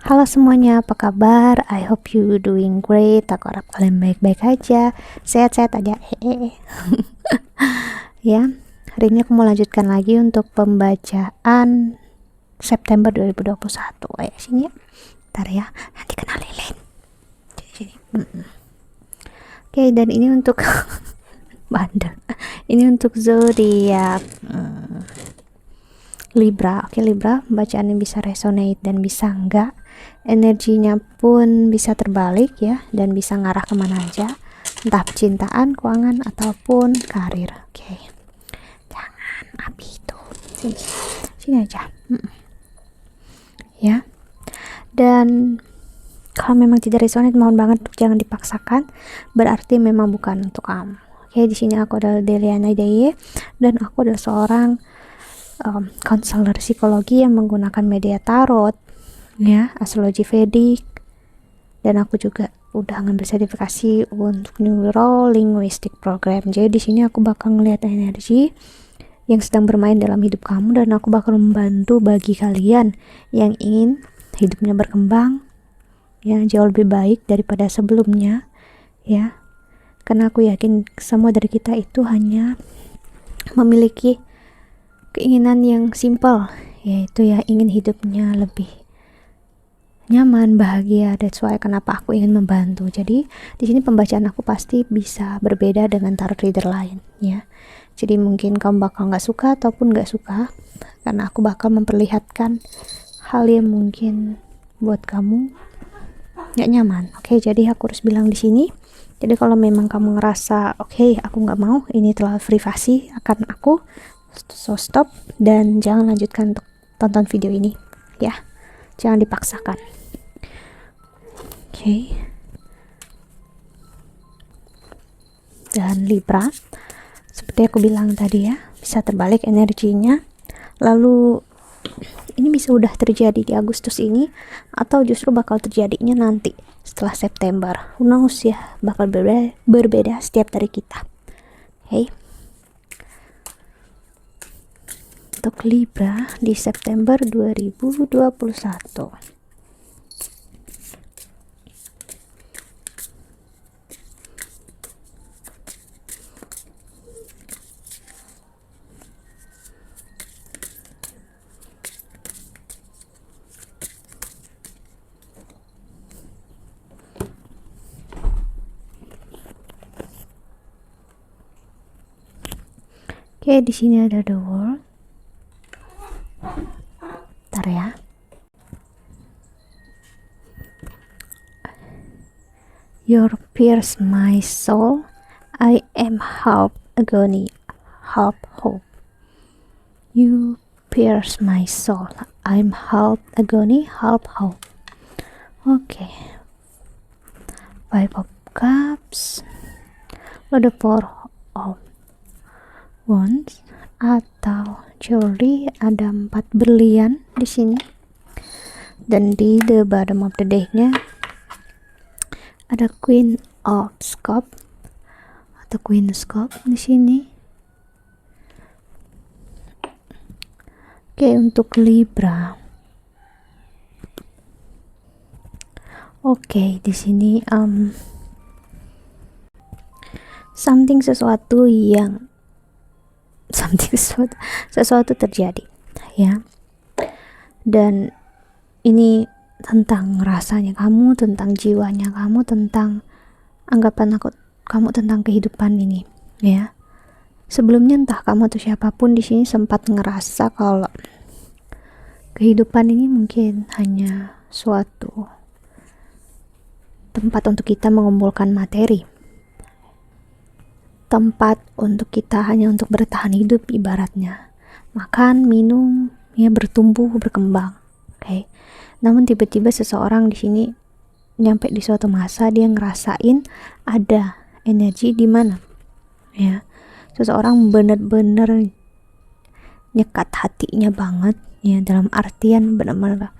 Halo semuanya, apa kabar? I hope you doing great. Aku harap kalian baik-baik aja, sehat-sehat aja. Ya, hari ini aku mau lanjutkan lagi untuk pembacaan September 2021. Ayo sini ya. Bentar ya, nanti kena lilin. Sini. Oke, dan ini untuk bandel. Ini untuk zodiak Libra. Oke, Libra, bacaannya bisa resonate dan bisa enggak. Energinya pun bisa terbalik ya, dan bisa ngarah kemana aja, entah percintaan, keuangan, ataupun karir. Oke, jangan api itu, sini aja. Ya, dan kalau memang tidak resonate, mohon banget untuk jangan dipaksakan, berarti memang bukan untuk kamu. Oke, di sini aku adalah Deliana Deye, dan aku adalah seorang konselor psikologi yang menggunakan media tarot, ya, astrologi Vedic, dan aku juga udah ngambil sertifikasi untuk Neuro Linguistic Program. Jadi di sini aku bakal ngeliat energi yang sedang bermain dalam hidup kamu, dan aku bakal membantu bagi kalian yang ingin hidupnya berkembang ya jauh lebih baik daripada sebelumnya, ya, karena aku yakin semua dari kita itu hanya memiliki keinginan yang simple, yaitu ya ingin hidupnya lebih nyaman, bahagia. That's why kenapa aku ingin membantu. Jadi di sini pembacaan aku pasti bisa berbeda dengan tarot reader lain, ya. Jadi mungkin kamu bakal nggak suka ataupun nggak suka, karena aku bakal memperlihatkan hal yang mungkin buat kamu nggak nyaman. Oke, jadi aku harus bilang di sini. Jadi kalau memang kamu ngerasa oke, aku nggak mau, ini terlalu privasi akan aku, so stop dan jangan lanjutkan untuk tonton video ini, ya. Jangan dipaksakan. Oke. Dan Libra, seperti aku bilang tadi ya, bisa terbalik energinya. Lalu ini bisa udah terjadi di Agustus ini, atau justru bakal terjadinya nanti setelah September. Who knows ya, bakal berbeda setiap dari kita. Oke. Untuk Libra di September 2021. Oke, di sini ada the world. Bentar ya. Your pierce my soul, I am half agony, half hope. You pierce my soul, I'm half agony, half hope. Oke. Five of Cups, the Four of Wands, atau jewelry, ada 4 berlian di sini. Dan di the bottom of the deck-nya ada Queen of Cup atau Queen Cup di sini. Oke, untuk Libra. Oke, di sini sesuatu terjadi, ya. Dan ini tentang rasanya kamu, tentang jiwanya kamu, tentang anggapan kamu tentang kehidupan ini, ya. Sebelumnya entah kamu atau siapapun di sini sempat ngerasa kalau kehidupan ini mungkin hanya suatu tempat untuk kita mengumpulkan materi, tempat untuk kita hanya untuk bertahan hidup, ibaratnya makan, minum, ya, bertumbuh, berkembang. Oke. Namun tiba-tiba seseorang di sini nyampe di suatu masa dia ngerasain ada energi di mana, ya, seseorang benar-benar nyekat hatinya banget, ya, dalam artian benar-benar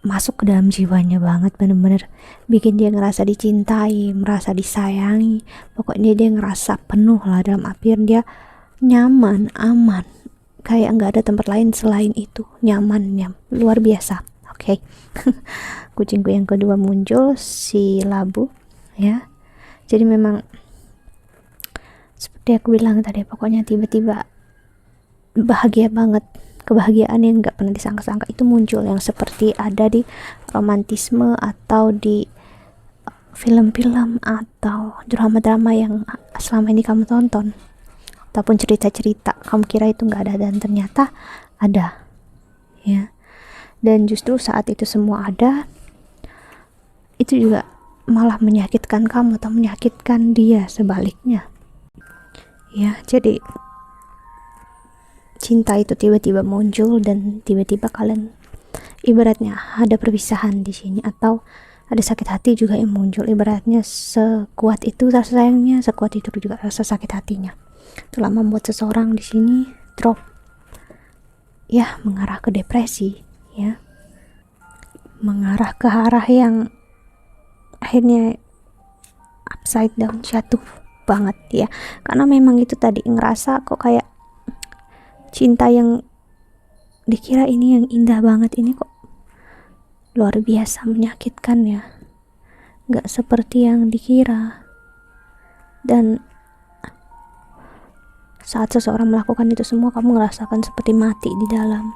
masuk ke dalam jiwanya banget, benar-benar bikin dia ngerasa dicintai, merasa disayangi. Pokoknya dia ngerasa penuh lah, dalam artian dia nyaman, aman, kayak nggak ada tempat lain selain itu, nyaman, luar biasa. Oke. Kucingku yang kedua muncul, si labu, ya. Jadi memang seperti aku bilang tadi, pokoknya tiba-tiba bahagia banget, kebahagiaan yang nggak pernah disangka-sangka itu muncul, yang seperti ada di romantisme atau di film-film atau drama-drama yang selama ini kamu tonton, ataupun cerita-cerita kamu kira itu nggak ada dan ternyata ada, ya. Dan justru saat itu semua ada, itu juga malah menyakitkan kamu atau menyakitkan dia sebaliknya, ya. Jadi cinta itu tiba-tiba muncul dan tiba-tiba kalian ibaratnya ada perpisahan di sini, atau ada sakit hati juga yang muncul. Ibaratnya sekuat itu rasa sayangnya, sekuat itu juga rasa sakit hatinya. Telah membuat seseorang di sini drop, ya, mengarah ke depresi, ya, mengarah ke arah yang akhirnya upside down, jatuh banget, ya. Karena memang itu tadi ngerasa kok kayak cinta yang dikira ini yang indah banget ini kok luar biasa menyakitkan, ya, nggak seperti yang dikira. Dan saat seseorang melakukan itu semua, kamu ngerasakan seperti mati di dalam.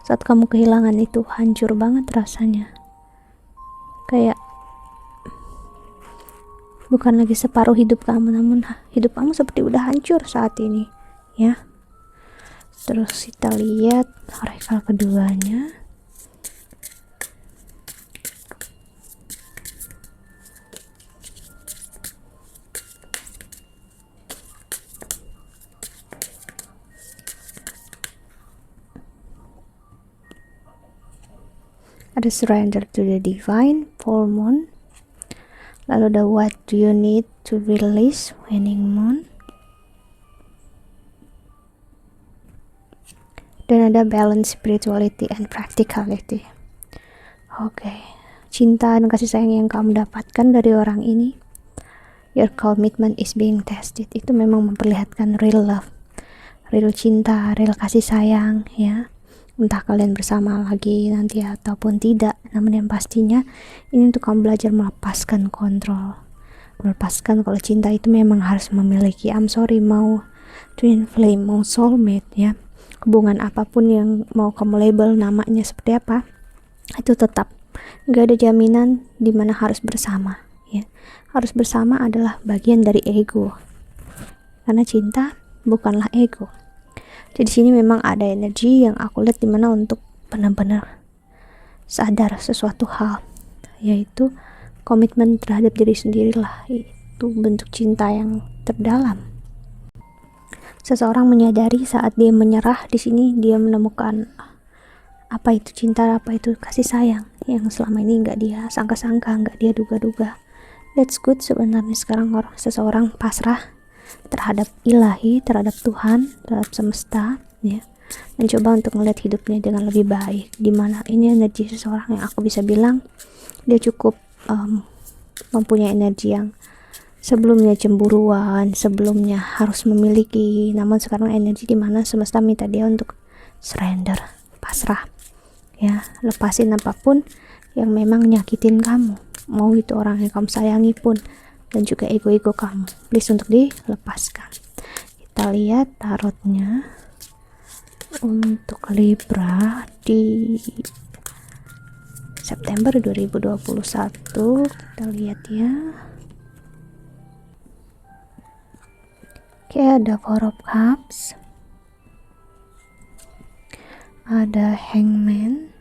Saat kamu kehilangan itu, hancur banget rasanya, kayak bukan lagi separuh hidup kamu, namun hidup kamu seperti udah hancur saat ini, ya. Terus kita lihat oracle keduanya. Ada surrender to the divine, full moon. Lalu ada what do you need to release, waning moon. Dan ada balance spirituality and practicality. Oke. Cinta dan kasih sayang yang kamu dapatkan dari orang ini, your commitment is being tested. Itu memang memperlihatkan real love, real cinta, real kasih sayang, ya. Entah kalian bersama lagi nanti ataupun tidak, namun yang pastinya ini untuk kamu belajar melepaskan kontrol, melepaskan kalau cinta itu memang harus memiliki, I'm sorry, mau twin flame, mau soulmate, ya, hubungan apapun yang mau kamu label namanya seperti apa, itu tetap gak ada jaminan dimana harus bersama, ya. Harus bersama adalah bagian dari ego, karena cinta bukanlah ego. Jadi sini memang ada energi yang aku lihat dimana untuk benar-benar sadar sesuatu hal, yaitu komitmen terhadap diri sendirilah, itu bentuk cinta yang terdalam. Seseorang menyadari saat dia menyerah, di sini dia menemukan apa itu cinta, apa itu kasih sayang yang selama ini nggak dia sangka-sangka, nggak dia duga-duga. That's good sebenarnya. Sekarang seseorang pasrah terhadap ilahi, terhadap Tuhan, terhadap semesta, ya, mencoba untuk melihat hidupnya dengan lebih baik. Dimana ini energi seseorang yang aku bisa bilang dia cukup mempunyai energi yang sebelumnya cemburuan, sebelumnya harus memiliki, namun sekarang energi dimana semesta minta dia untuk surrender, pasrah, ya, lepasin apapun yang memang nyakitin kamu, mau itu orang yang kamu sayangi pun, dan juga ego-ego kamu, please untuk dilepaskan. Kita lihat tarotnya untuk Libra di September 2021. Kita lihat, ya. Oke, ada Four of Cups, ada Hangman,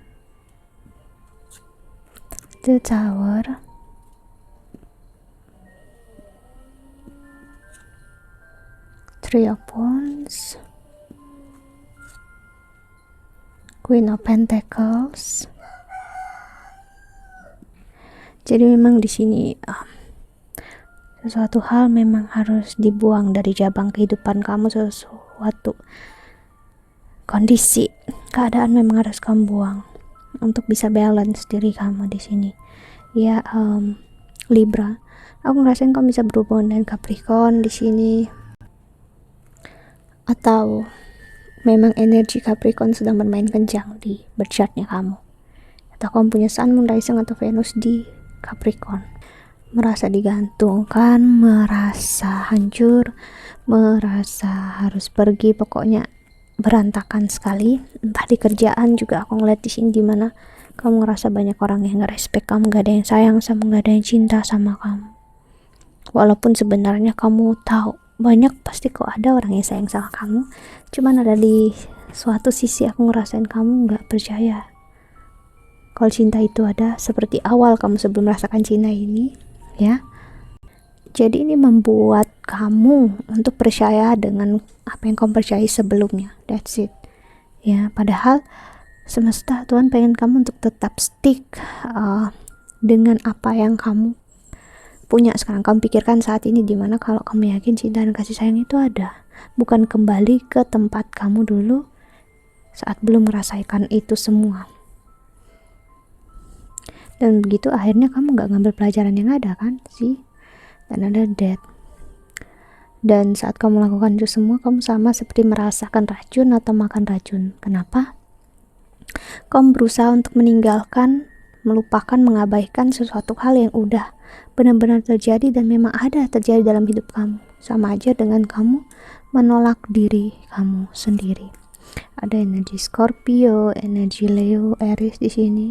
The Tower, Three of Wands, Queen of Pentacles. Jadi memang di sini sesuatu hal memang harus dibuang dari jabang kehidupan kamu, sesuatu kondisi, keadaan memang harus kamu buang untuk bisa balance diri kamu di sini. Ya, Libra, aku ngerasain kamu bisa berhubungan dengan Capricorn di sini, atau memang energi Capricorn sedang bermain kencang di berchartnya kamu. atau kamu punya Sun, Moon, Rising atau Venus di Capricorn. Merasa digantungkan, merasa hancur, merasa harus pergi, pokoknya berantakan sekali. Entah di kerjaan juga aku ngeliat di sini, dimana kamu ngerasa banyak orang yang nggak respect kamu, nggak ada yang sayang sama, nggak ada yang cinta sama kamu. Walaupun sebenarnya kamu tahu banyak pasti kok ada orang yang sayang sama kamu, cuman ada di suatu sisi aku ngerasain kamu nggak percaya kalau cinta itu ada seperti awal kamu sebelum merasakan cinta ini, ya. Jadi ini membuat kamu untuk percaya dengan apa yang kamu percayai sebelumnya. That's it. Ya, padahal semesta, Tuhan pengen kamu untuk tetap stick dengan apa yang kamu punya sekarang. Kamu pikirkan saat ini, dimana kalau kamu yakin cinta dan kasih sayang itu ada, bukan kembali ke tempat kamu dulu saat belum merasakan itu semua. Dan begitu akhirnya kamu gak ngambil pelajaran yang ada kan sih, dan ada death. Dan saat kamu melakukan itu semua, kamu sama seperti merasakan racun atau makan racun. Kenapa? Kamu berusaha untuk meninggalkan, melupakan, mengabaikan sesuatu hal yang udah benar-benar terjadi dan memang ada terjadi dalam hidup kamu. Sama aja dengan kamu menolak diri kamu sendiri. Ada energi Scorpio, energi Leo, Aries di sini.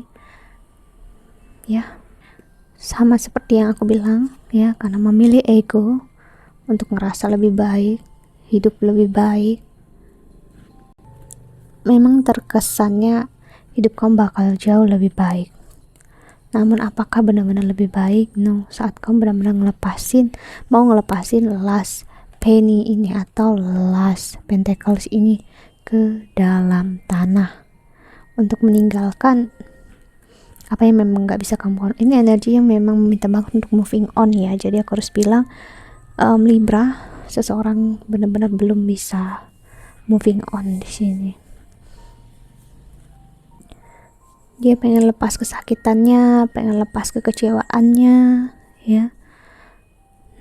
Ya, sama seperti yang aku bilang, ya, karena memilih ego untuk ngerasa lebih baik, hidup lebih baik. Memang terkesannya hidup kamu bakal jauh lebih baik. Namun apakah benar-benar lebih baik? No. Saat kamu benar-benar mau ngelepasin last penny ini atau last pentacles ini ke dalam tanah untuk meninggalkan apa yang memang gak bisa kamu. Ini energi yang memang meminta banget untuk moving on, ya. Jadi aku harus bilang, Libra, seseorang benar-benar belum bisa moving on di sini. Dia pengen lepas kesakitannya, pengen lepas kekecewaannya, ya.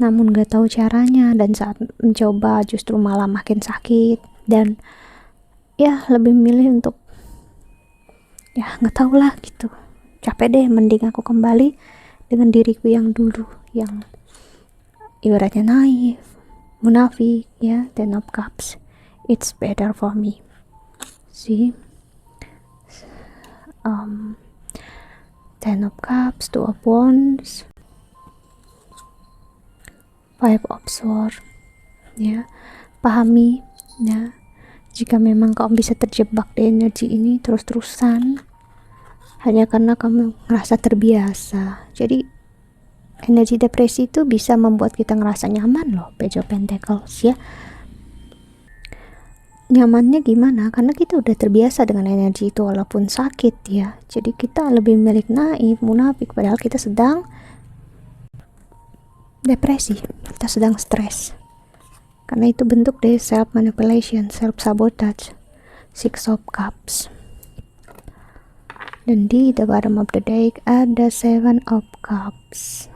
Namun gak tahu caranya, dan saat mencoba justru malah makin sakit, dan ya lebih milih untuk ya gak tau lah gitu. Capek deh, mending aku kembali dengan diriku yang dulu, yang ibaratnya naif, munafik, ya. Ten of Cups, it's better for me. See, Ten of Cups, Two of Wands, Five of Swords, ya. Pahami, ya, jika memang kamu bisa terjebak di energi ini terus-terusan hanya karena kamu ngerasa terbiasa. Jadi energi depresi itu bisa membuat kita ngerasa nyaman loh, Page of Pentacles, ya. Nyamannya gimana? Karena kita udah terbiasa dengan energi itu walaupun sakit, ya. Jadi kita lebih milik naif, munafik, padahal kita sedang depresi, kita sedang stres. Karena itu bentuk dari self manipulation, self sabotage. Six of Cups. Dan di the bottom of the deck ada Seven of Cups.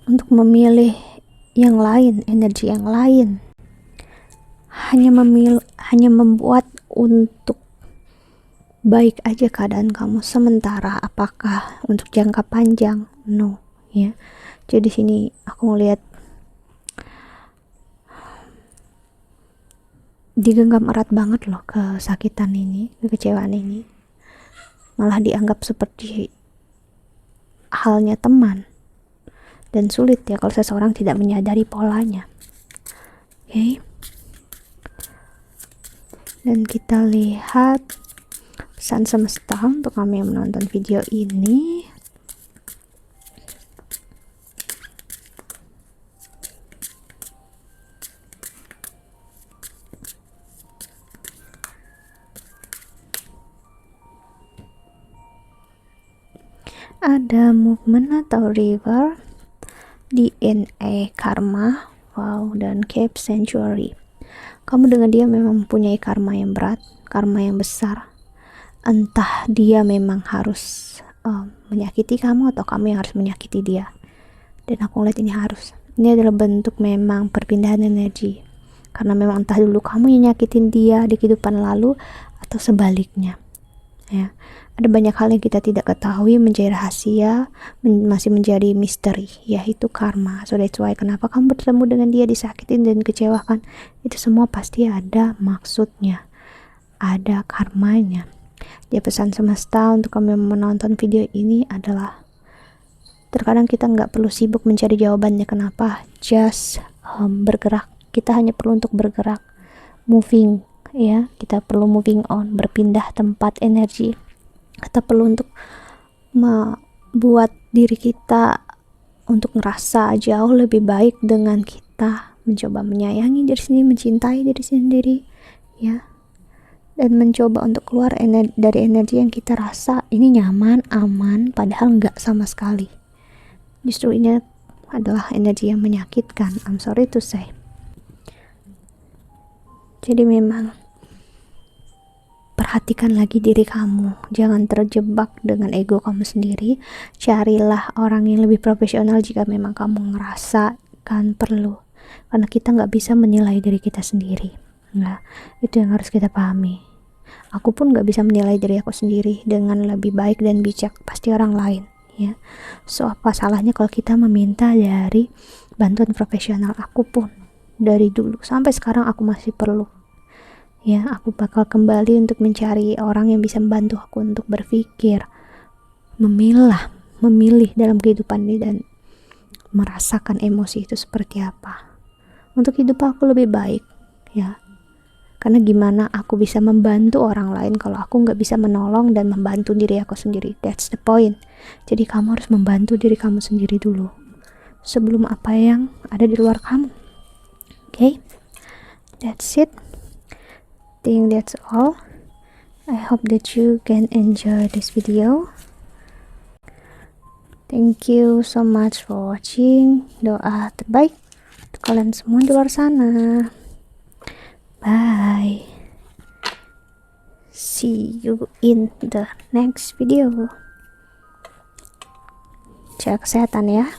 Untuk memilih yang lain, energi yang lain, hanya membuat untuk baik aja keadaan kamu sementara. Apakah untuk jangka panjang? No, ya. Jadi sini aku ngelihat digenggam erat banget loh kesakitan ini, kekecewaan ini. Malah dianggap seperti halnya teman. Dan sulit ya kalau seseorang tidak menyadari polanya. Oke. Dan kita lihat pesan semesta untuk kami yang menonton video ini. Ada movement atau river, DNA karma, wow, dan Cape Sanctuary. Kamu dengan dia memang mempunyai karma yang berat, karma yang besar. Entah dia memang harus menyakiti kamu atau kamu yang harus menyakiti dia. Dan aku lihat ini harus. Ini adalah bentuk memang perpindahan energi. karena memang entah dulu kamu yang nyakitin dia di kehidupan lalu atau sebaliknya, ya. Ada banyak hal yang kita tidak ketahui menjadi rahasia, masih menjadi misteri, yaitu karma. So that's why kenapa kamu bertemu dengan dia disakitin dan kecewakan, itu semua pasti ada maksudnya, ada karmanya. Dia pesan semesta untuk kamu yang menonton video ini adalah, terkadang kita nggak perlu sibuk mencari jawabannya kenapa, just bergerak. Kita hanya perlu untuk bergerak, moving, ya. Kita perlu moving on, berpindah tempat energi. Kita perlu untuk membuat diri kita untuk ngerasa jauh lebih baik dengan kita, mencoba menyayangi diri sendiri, mencintai diri sendiri, ya, dan mencoba untuk keluar dari energi yang kita rasa ini nyaman, aman, padahal nggak sama sekali. Justru ini adalah energi yang menyakitkan, I'm sorry to say. Jadi memang perhatikan lagi diri kamu, jangan terjebak dengan ego kamu sendiri. Carilah orang yang lebih profesional jika memang kamu ngerasa kan perlu, karena kita nggak bisa menilai diri kita sendiri. Nah, itu yang harus kita pahami. Aku pun nggak bisa menilai diri aku sendiri dengan lebih baik dan bijak, pasti orang lain, ya. So apa salahnya kalau kita meminta dari bantuan profesional? Aku pun dari dulu sampai sekarang aku masih perlu, ya. Aku bakal kembali untuk mencari orang yang bisa membantu aku untuk berpikir, memilih dalam kehidupan ini dan merasakan emosi itu seperti apa untuk hidup aku lebih baik, ya. Karena gimana aku bisa membantu orang lain kalau aku nggak bisa menolong dan membantu diri aku sendiri? That's the point. Jadi kamu harus membantu diri kamu sendiri dulu sebelum apa yang ada di luar kamu. Okay, that's it. Think that's all. I hope that you can enjoy this video. Thank you so much for watching. Doa terbaik untuk kalian semua di luar sana. Bye. See you in the next video. Jaga kesehatan ya.